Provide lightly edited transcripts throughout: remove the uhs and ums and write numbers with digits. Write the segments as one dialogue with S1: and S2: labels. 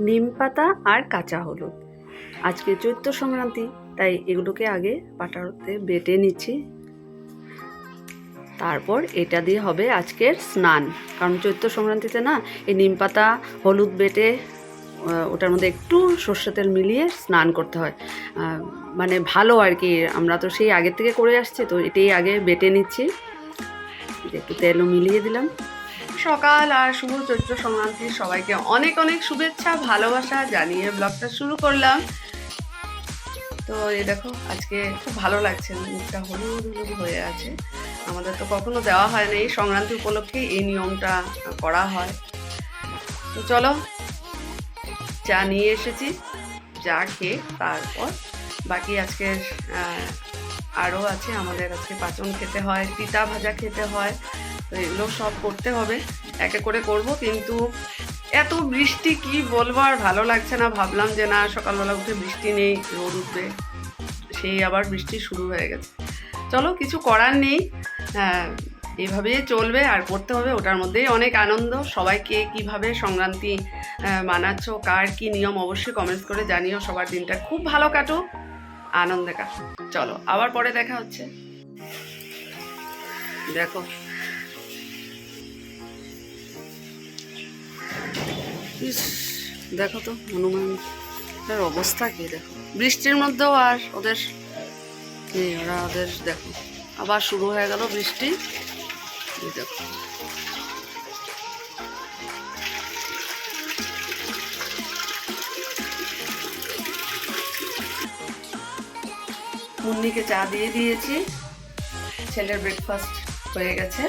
S1: নিম পাতা আর কাঁচা হলুদ। আজকে চৈত্র সংক্রান্তি, তাই এগুলোকে আগে পাটাতে বেটে নিচ্ছি। তারপর এটা দিয়ে হবে আজকের স্নান, কারণ চৈত্র সংক্রান্তিতে না এই নিম পাতা হলুদ বেটে ওটার মধ্যে একটু সর্ষে তেল মিলিয়ে স্নান করতে হয়। মানে ভালো আর কি, আমরা তো সেই আগের থেকে করে আসছি, তো এটাই আগে বেটে নিচ্ছি। একটু তেলও মিলিয়ে দিলাম। সকাল আর শুভ চৈত্র সংক্রান্তির সবাইকে অনেক অনেক শুভেচ্ছা ভালোবাসা জানিয়ে ব্লগটা শুরু করলাম। তো এই দেখো আজকে খুব ভালো লাগছে, মুখটা হলুদ হলুদ হয়ে আছে। আমাদের তো কখনো দেওয়া হয় না, এই সংক্রান্তি উপলক্ষে এই নিয়মটা করা হয়। তো চলো, চা নিয়ে এসেছি, চা খেয়ে তারপর বাকি আজকে আরও আছে। আমাদের আজকে পাচন খেতে হয়, তিতা ভাজা খেতে হয়, তো এগুলো সব করতে হবে, একে করে করব। কিন্তু এত বৃষ্টি কি বলবো, আর ভালো লাগছে না। ভাবলাম যে না, সকালবেলা উঠে বৃষ্টি নেই, রোদ উঠবে, সেই আবার বৃষ্টি শুরু হয়ে গেছে। চলো, কিছু করার নেই, এইভাবেই চলবে আর করতে হবে। ওটার মধ্যেই অনেক আনন্দ। সবাইকে কিভাবে সংক্রান্তি মানাচ্ছ, কার কি নিয়ম, অবশ্যই কমেন্টস করে জানিও। সবার দিনটা খুব ভালো কাটুক, আনন্দে কাটুক। চলো, আবার পরে দেখা হচ্ছে। দেখো দেখো তো হনুমানের অবস্থা কি, দেখো বৃষ্টির মধ্যেও। আর ওদের দেখো আবার শুরু হয়ে গেল বৃষ্টি। দেখো মুন্নিকে চা দিয়ে দিয়েছি, ছেলের ব্রেকফাস্ট হয়ে গেছে,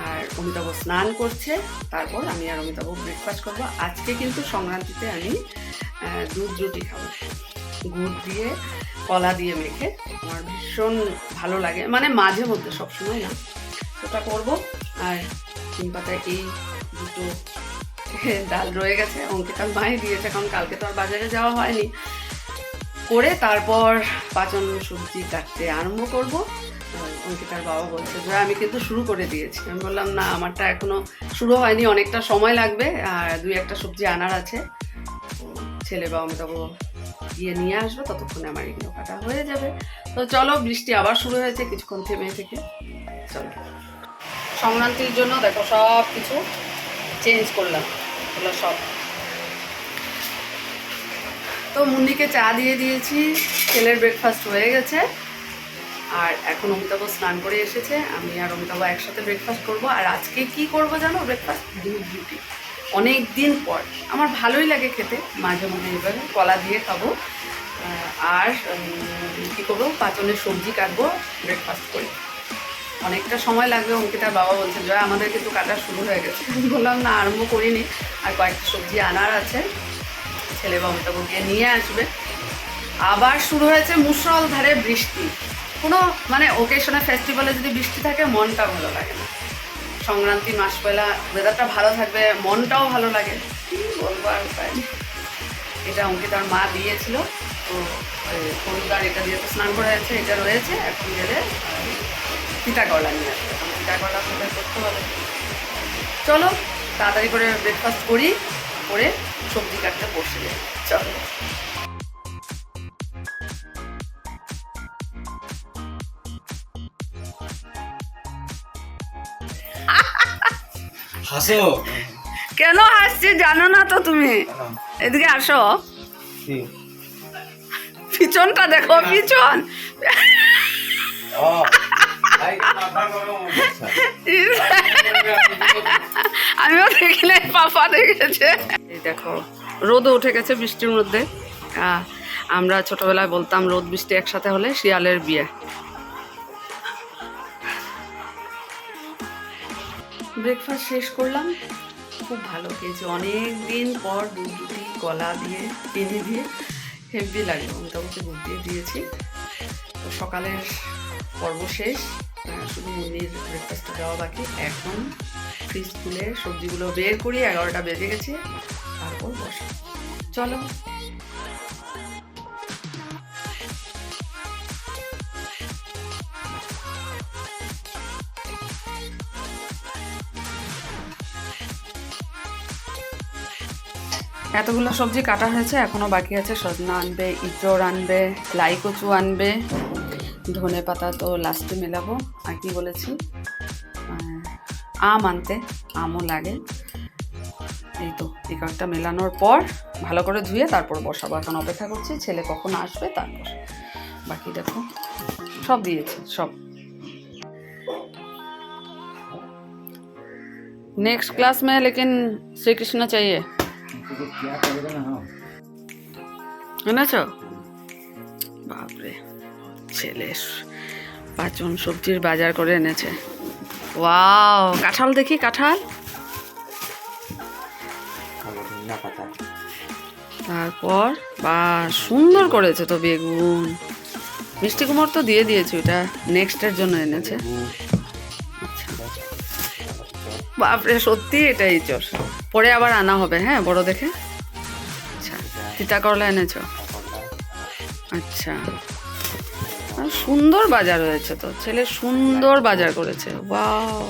S1: আর অমিতাভ স্নান করছে। তারপর আমি আর অমিতাভ ব্রেকফাস্ট করবো। আজকে কিন্তু সংক্রান্তিতে আমি দুধ রুটি খাবো, গুড় দিয়ে কলা দিয়ে মেখে। আমার ভীষণ ভালো লাগে, মানে মাঝে মধ্যে, সবসময় না। ওটা করবো। আর নিম পাতায় এই দুটো ডাল রয়ে গেছে, অঙ্কিতার মাই দিয়েছে, কারণ কালকে তো আর বাজারে যাওয়া হয়নি। করে তারপর পাচন সবজি কাটতে আরম্ভ করব। অঙ্কিতার বাবা বলছে যে আমি কিন্তু শুরু করে দিয়েছি। আমি বললাম না, আমারটা এখনো শুরু হয়নি, অনেকটা সময় লাগবে, আর দুই একটা সবজি আনার আছে। ছেলে বা অমিতাভ গিয়ে নিয়ে আসবে, ততক্ষণে আমার এগুলো কাটা হয়ে যাবে। তো চলো, বৃষ্টি আবার শুরু হয়েছে কিছুক্ষণ থেমে থেকে। চলো, সংক্রান্তির জন্য দেখো সব কিছু চেঞ্জ করলাম, এগুলো সব। তো মুন্নিকে চা দিয়ে দিয়েছি, ছেলের ব্রেকফাস্ট হয়ে গেছে, আর এখন অমিতাভ স্নান করে এসেছে। আমি আর অমিতাভ একসাথে ব্রেকফাস্ট করব। আর আজকে কি করব জানো? ব্রেকফাস্ট দুধ রুটি। অনেক দিন পর, আমার ভালোই লাগে খেতে, মাঝে মধ্যে এভাবে কলা দিয়ে খাবো। আর কী করবো, পাচনের সবজি কাটবো, ব্রেকফাস্ট করি। অনেকটা সময় লাগবে। অঙ্কিতার বাবা বলছে যে আমাদের কিন্তু কাটা শুরু হয়ে গেছে। বললাম না, আরম্ভ করিনি, আর কয়েকটা সবজি আনার আছে, ছেলে বা অমিতাভ গিয়ে নিয়ে আসবে। আবার শুরু হয়েছে মুষলধারে বৃষ্টি। কোনো মানে ওকেশনে, ফেস্টিভ্যালে যদি বৃষ্টি থাকে, মনটা ভালো লাগে না। সংক্রান্তি মাস পয়লা ওয়েদারটা ভালো থাকবে, মনটাও ভালো লাগে, কী বলবো আর উপায় নেই। এটা অঙ্কিতার মা দিয়েছিল, তো হলুদার এটা দিয়ে তো স্নান করে আছে, এটা রয়েছে। এখন গেলে তিতা করলা নিয়ে আসবে, এখন তিতা করলা কোথায় করতে হবে। চলো তাড়াতাড়ি করে ব্রেকফাস্ট করি, করে সবজি কাটতে বসে যাই। চলো।
S2: হাসো
S1: কেন হাসছি জানো না তো তুমি? এদিকে আসো, পিছনটা দেখো, পিছন। আমিও দেখিনি, পাপা দেখেছে। এই দেখো, রোদও উঠে গেছে বৃষ্টির মধ্যে। আমরা ছোটবেলায় বলতাম রোদ বৃষ্টি একসাথে হলে শিয়ালের বিয়ে। ব্রেকফাস্ট শেষ করলাম, খুব ভালো খেয়েছি। অনেক দিন পর দুধ রুটি কলা দিয়ে চিনি দিয়ে হেভি লাগে। মোটামুটি দুধ দিয়ে দিয়েছি। তো সকালের পর্ব শেষ, শুধু মুন্নির ব্রেকফাস্টটা দেওয়া বাকি। এখন ফ্রিজ খুলে সবজিগুলো বের করি, 11টা বেজে গেছে, তারপর বসে। চলো। এতগুলো সবজি কাটা হয়েছে, এখনও বাকি আছে। সজনা আনবে, ইঁচড় আনবে, লাই কচু আনবে, ধনে পাতা তো লাস্টে মেলাবো। আর কি বলেছি, আম আনতে, আমও লাগে। এই তো এই কয়েকটা মেলানোর পর ভালো করে ধুয়ে তারপর বসাবো। এখন অপেক্ষা করছি ছেলে কখন আসবে, তারপর বাকি দেখো সব দিয়েছি সব। नेक्स्ट क्लास में लेकिन श्री कृष्ण चाहिए এনেছো? বাপরে, ছেলে পাঁচন সবজির বাজার করে এনেছে। ওয়াও, কাঁঠাল দেখি, কাঁঠাল। তারপর বা সুন্দর করেছে তো বেগুন, মিষ্টি কুমড় তো দিয়ে দিয়েছি, ওটা নেক্সটের জন্য এনেছে। বাপরে, সত্যি এটাই চোর, পরে আবার আনা হবে, হ্যাঁ বড় দেখে। আচ্ছা, তিতা করলা এনেছো? আচ্ছা, সুন্দর বাজার হয়েছে তো, ছেলে সুন্দর বাজার করেছে। ওয়াও,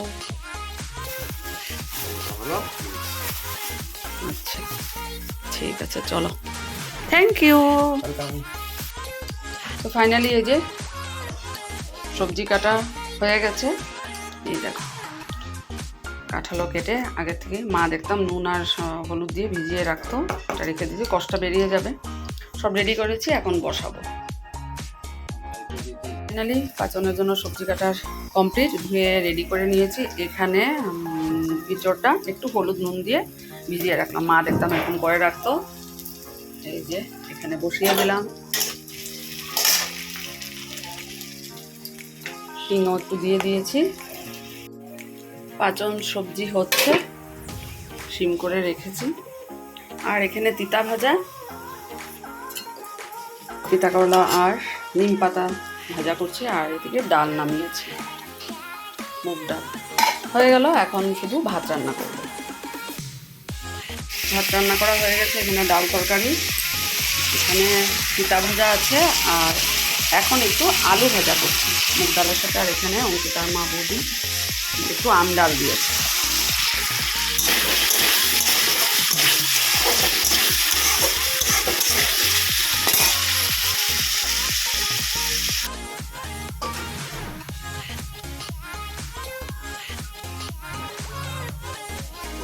S1: আচ্ছা ঠিক আছে, চলো, থ্যাংক ইউ। তো ফাইনালি এই যে সবজি কাটা হয়ে গেছে। এই দেখো, কাঁঠালও কেটে আগের থেকে মা দেখতাম নুন আর হলুদ দিয়ে ভিজিয়ে রাখতো, ওটা রেখে দিয়েছি, কষ্টটা বেরিয়ে যাবে। সব রেডি করেছি, এখন বসাবো। ফাইনালি পাচনের জন্য সবজি কাটার কমপ্লিট, ধুয়ে রেডি করে নিয়েছি। এখানে ইঁচড়টা একটু হলুদ নুন দিয়ে ভিজিয়ে রাখলাম, মা দেখতাম এরকম করে রাখতো। এই যে এখানে বসিয়ে দিলাম, শিঙও একটু দিয়ে দিয়েছি। পাচন সবজি হচ্ছে, সিম করে রেখেছি। আর এখানে তিতা ভাজা, তিতা করলা আর নিম পাতা ভাজা করছি। আর এদিকে ডাল নামিয়েছি, মুগ ডাল হয়ে গেল। এখন শুধু ভাত রান্না করব। ভাত রান্না করা হয়ে গেছে, এখানে ডাল তরকারি, এখানে তিতা ভাজা আছে। আর এখন একটু আলু ভাজা করছি মুগ ডালের সাথে। আর এখানে অঙ্কিতার মা বৌদি একটু আম ডাল দিয়েছে।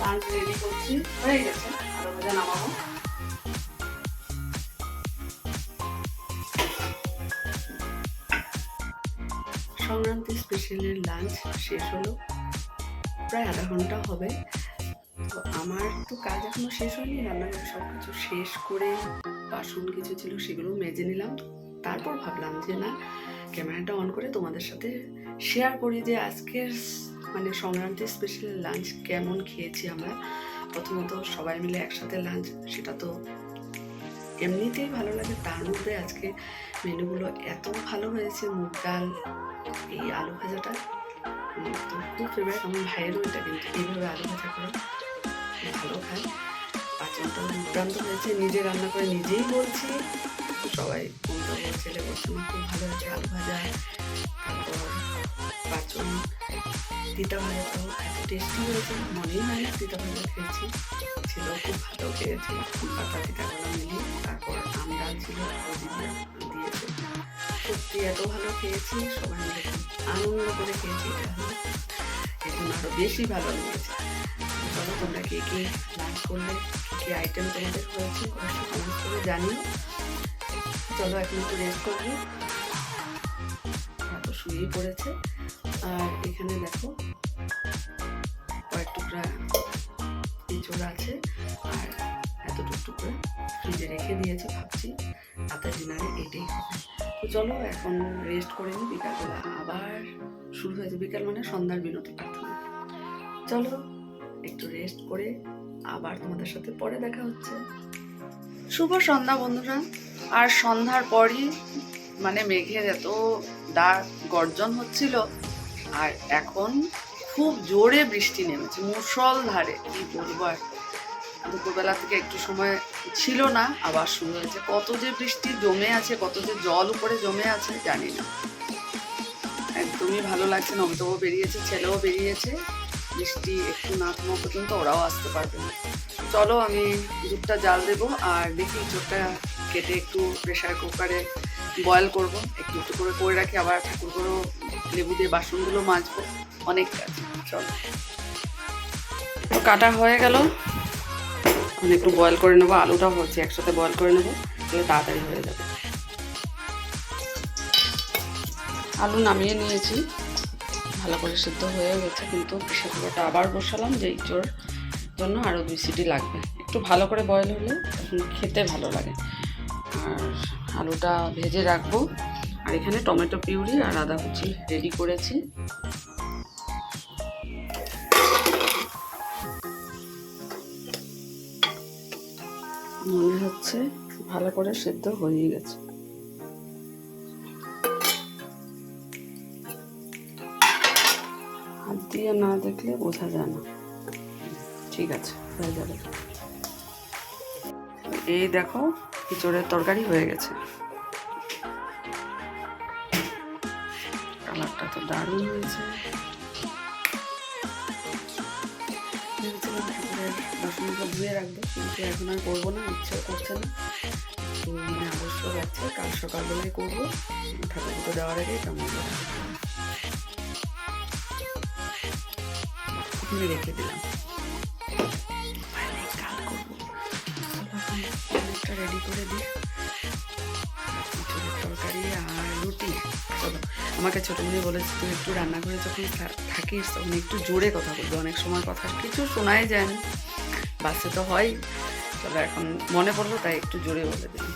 S1: লাঞ্চ রেডি করছি, হয়ে গেছে, আলু ভাজা নামাবো। সংক্রান্তি স্পেশালের লাঞ্চ শেষ হলো, প্রায় আধা ঘন্টা হবে। তো আমার তো কাজ এখনো শেষ হয়নি, রান্নাঘরে সব কিছু শেষ করে বাসন কিছু ছিল সেগুলো মেজে নিলাম। তারপর ভাবলাম যে না, ক্যামেরাটা অন করে তোমাদের সাথে শেয়ার করি যে আজকের মানে সংক্রান্তি স্পেশাল লাঞ্চ কেমন খেয়েছি আমরা। প্রথমত সবাই মিলে একসাথে লাঞ্চ, সেটা তো এমনিতেই ভালো লাগে, তার মধ্যে আজকে মেনুগুলো এত ভালো হয়েছে। মুগ ডাল, এই আলু ভাজাটা তো খুব ফেভারিট, আমার ভাইয়েরও এটা, কিন্তু এইভাবে আলু ভাজা করে ভালো খায়। পাচনটা দুর্দান্ত হয়েছে, নিজে রান্না করে নিজেই বলছি, সবাই ছেলে বলছে খুব ভালো হয়েছে আলু ভাজা। তারপর পাচন তিতা ভাজাটাও এত টেস্টি হয়েছে, মনেই হয় না তিতা ভাজা খেয়েছি, ছিল খুব ভালো খেয়েছি, পাতা তিতাগুলো মিলিয়ে। তারপর আম ডাল ছিল, দিয়েছে, সত্যি এত ভালো খেয়েছি, সবাই মিলে আনন্দ করে খেয়েছি। এটা হলো এখন আরও বেশি ভালো লেগেছে। চলো, তোমরা কে কে লাঞ্চ করলে, কী আইটেম তোমাদের হয়েছে অবশ্যই কমেন্ট করে জানিও। চলো এখন একটু রেস্ট করবো, এত শুয়েই পড়েছে। আর এখানে দেখো কয়েক টুকরা এঁচড় আছে, আর এত টুকরা ফ্রিজে রেখে দিয়েছি, ভাবছি রাতের ডিনারে এটাই হবে। তো চলো এখন রেস্ট করে নিই, বিকালবেলা আবার শুরু হয়েছে। বিকাল মানে সন্ধ্যার বিরতি প্রার্থনা। চলো একটু রেস্ট করে আবার তোমাদের সাথে পরে দেখা হচ্ছে। শুভ সন্ধ্যা বন্ধুরা। আর সন্ধ্যার পরই মানে মেঘের এত ডাক গর্জন হচ্ছিল, আর এখন খুব জোরে বৃষ্টি নেমেছে, মুষলধারে, কি বলবো। আর দুপুরবেলা থেকে একটু সময় ছিল না, আবার শুরু হয়েছে। কত যে বৃষ্টি জমে আছে, কত যে জল উপরে জমে আছে জানি না, একদমই ভালো লাগছে না। অমিতাভও বেরিয়েছে, ছেলেও বেরিয়েছে, বৃষ্টি একটু না থামা পর্যন্ত ওরাও আসতে পারবে না। চলো আমি দুধটা জাল দেবো আর দেখি ইঁচড়টা কেটে একটু প্রেশার কুকারে বয়েল করব, একটু একটু করে করে রাখি, আবার ঠাকুরগুলো লেবু দিয়ে বাসনগুলো মাজবো, অনেক কাজ। চলো একটু কাটা হয়ে গেল, আমি একটু বয়েল করে নেবো, আলুটাও হচ্ছে একসাথে বয়েল করে নেবো, তাহলে তাড়াতাড়ি হয়ে যাবে। আলু নামিয়ে নিয়েছি, ভালো করে সিদ্ধ হয়ে গেছে, কিন্তু প্রেশার কুকারটা আবার বসালাম যে ইঁচড় জন্য আরও 2 সিটি লাগবে। একটু ভালো করে বয়েল হলে তখন খেতে ভালো লাগে। আর আলুটা ভেজে রাখবো, আর এখানে টমেটো পিউরি আর আদা কুচি রেডি করেছি। মনে হচ্ছে ভালো করে সিদ্ধ হয়ে গেছে। হাত দিয়ে না দেখলে বোঝা যায় না। ঠিক আছে, হয়ে যাবে। এই দেখো ইঁচড়ের তরকারি হয়ে গেছে। কালারটা তো দারুণ হয়েছে। ভেবেছিলাম ঠাকুরের বাসনগুলো ধুয়ে রাখবো, কিন্তু এখন আর করবো না, ইচ্ছেও করছে না। তো মানে আবশ্যক আছে, কাল সকালবেলায় করবো, ঠাকুরকে দেওয়ার আগেই কেমন এখানে রেখে দিলাম, কাল করবো। রেডি করে দিই, তরকারি আর রুটি। চলো, আমাকে ছোটমণি বলেছে তুই একটু রান্নাঘরে যখন থাকিস তখন একটু জোরে কথা বলবি, অনেক সময় কথা কিছু শোনাই যায় না, বাসে তো হয়। চলো এখন মনে পড়লো তাই একটু জোরে বলে দিলাম।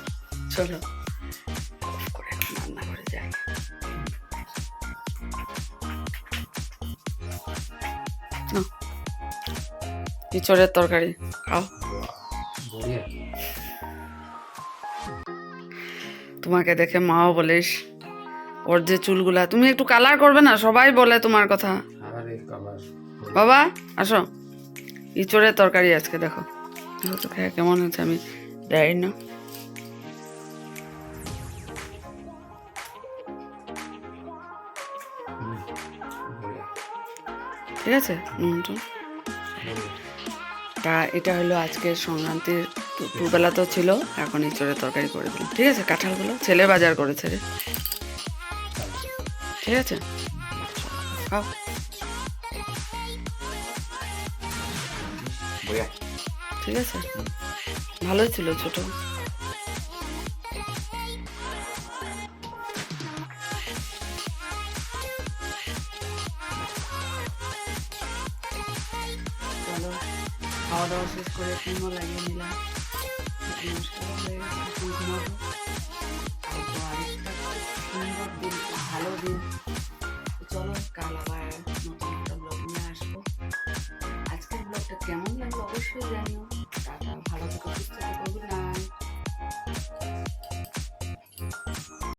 S1: চলো করে এখন রান্নাঘরে যাই। ইঁচড়ের তরকারি খাও। তোমাকে দেখে মাও বলিস ওর যে চুলগুলা, তুমি একটু কালার করবে না, সবাই বলে তোমার কথা। বাবা আসো, ইঁচড়ের তরকারি আজকে দেখো, তো খেয়ে কেমন হচ্ছে আমি দেয় না। ঠিক আছে, তা এটা হলো আজকের সংক্রান্তির। দুপুরবেলা তো ছিল, এখন ইঁচড়ের তরকারি করে দিলাম। ঠিক আছে, কাঁঠালগুলো ছেলে বাজার করেছে রে। ঠিক আছে, খাও। ঠিক আছে, ভালোই ছিল ছোট। চলো খাওয়া দাওয়া শেষ করে ক্রিমও লাগিয়ে নিলাম, ঘুমাবো। সুন্দর দিন, ভালো দিন। চলো কাল আবার নতুন একটা ব্লগ নিয়ে আসবো। আজকের ব্লগটা কেমন লাগলো অবশ্যই জানিও। টাটা, ভালো থেকো, সুস্থ